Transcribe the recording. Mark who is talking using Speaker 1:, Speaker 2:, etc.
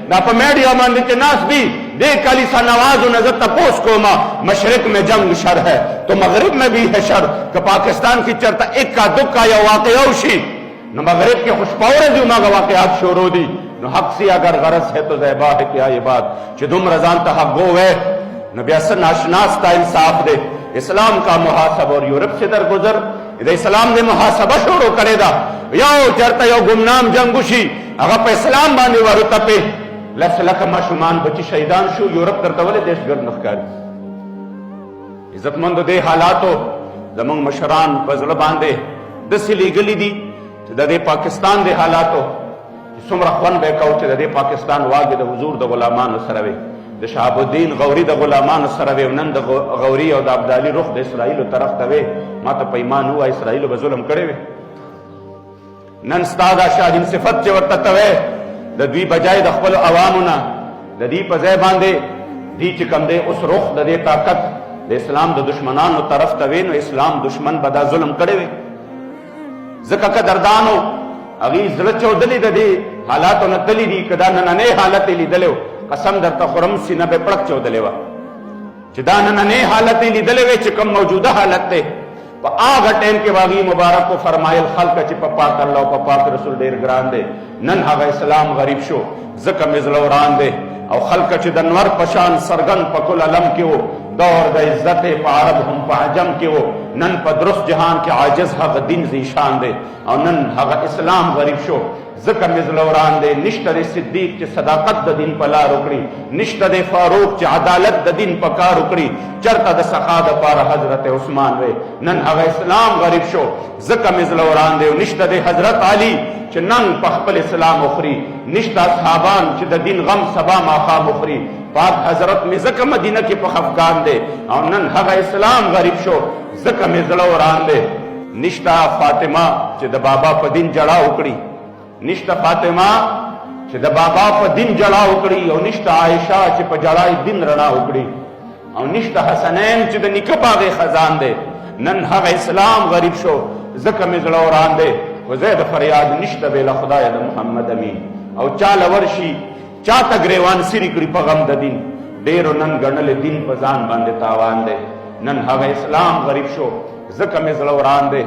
Speaker 1: دا په میډیا باندې چې ناس بھی دے کلیسا نوازو نظر تپوس کو مشرق میں جنگ شر ہے تو مغرب میں بھی ہے شر کہ پاکستان کی چرتا اکا دکا یا واقعہ اوشی نو مغرب کے خوشپاور جو ماغا واقعات شروع دی نو حق سی اگر غرض ہے تو زیبا ہے کیا یہ بات چھ دم رضان تا حق گو ہے نو بیاسر ناشناس تا انصاف دے اسلام کا محاسب اور یورپ سے در گزر ادھا اسلام دے محاسبہ شروع کرے دا یو چرتا یو گمنام جنگوشی اگر پہ اسلام باندے وارو تپے لس لکھ ماشومان بچی شہیدان شو یورپ تر تولے دیش گرد نخکاری عزت مند دے حالاتو زمان مشران بزل باندے دسی لیگلی دی دا دے پاکستان دے حالاتو سمرا خوان بے کہو چھ دے پاکستان واگی دا حضور دا غلامان سروے دا شہاب الدین غوری دا غلامان سروے ونن دا غوری او دا عبدالی رخ دا اسرائیل طرف دوے ما تا پیمان ہوا اسرائیل با ظلم کرے وے نن ستادا شاہدین صفت چھ ورطا توے دا دوی بجائے دا خپل عوامونا دا دی پا زیبان دے دی چکم دے اس رخ دا دے طاقت دا اسلام دا دشمنانو طرف توے نو اسلام دشمن بدا ظلم کرے وے زکا قدردانو اغیز زلچو دلی دا دی حالاتو نتلی دی کدا نننے حالت لی دلیو قسم در تا خرم سی نبے پڑک چو دلیوا چی دا نننے حالت لی دلیوے چکم موجودہ حالت تے پا آگا ٹیم کے باغی مبارک کو فرمائل خلق چی پا پاک اللہ پا پاک رسول دیر گران دے نن حقا اسلام غریب شو زکا مزلوران دے او خلق چی دنور پشان سرگن پا کل علم کیو دور دا عزت پا عرب ہم پا عجم کیو نن پا درست جہان کے عاجز حق دین زیشان دے او نن حقا اسلام غریب شو زکا مزلوران دے نشتہ دے صدیق چی صداقت دا دین پلا رکڑی نشتہ دے فاروق چی عدالت دا دین پکا رکڑی چرتا دا سخا دا پارا حضرت عثمان وے نن حقا اسلام غریب شو زکا مزلوران دے نشتہ دے حضرت علی چی نن پخپل اسلام اخری نشتہ صحابان چی دا دین غم سبا ماقام اخری پاک حضرت میں زکا مدینہ کی پخفگان دے اور نن حقا اسلام غریب شو زکا مزلوران دے نشتہ فاطمہ چی دا بابا پا دین جڑا اکڑی نشتہ فاطمہ چی دا بابا پا دین جڑا اکڑی اور نشتہ عائشہ چی پا جڑائی دین رنا اکڑی اور نشتہ حسنین چی دا نکباغ خزان دے نن حق اسلام غریب شو زکا مزلوران دے وزید فریاد نشتہ بیلا خدا دا محمد امین اور چال ورشی چاہتا گریوان سری کری پا غم دا دین دیرو نن گرنل دین پا زان باندے تاوان دے نن حق اسلام غریب شو زکا مزلوران دے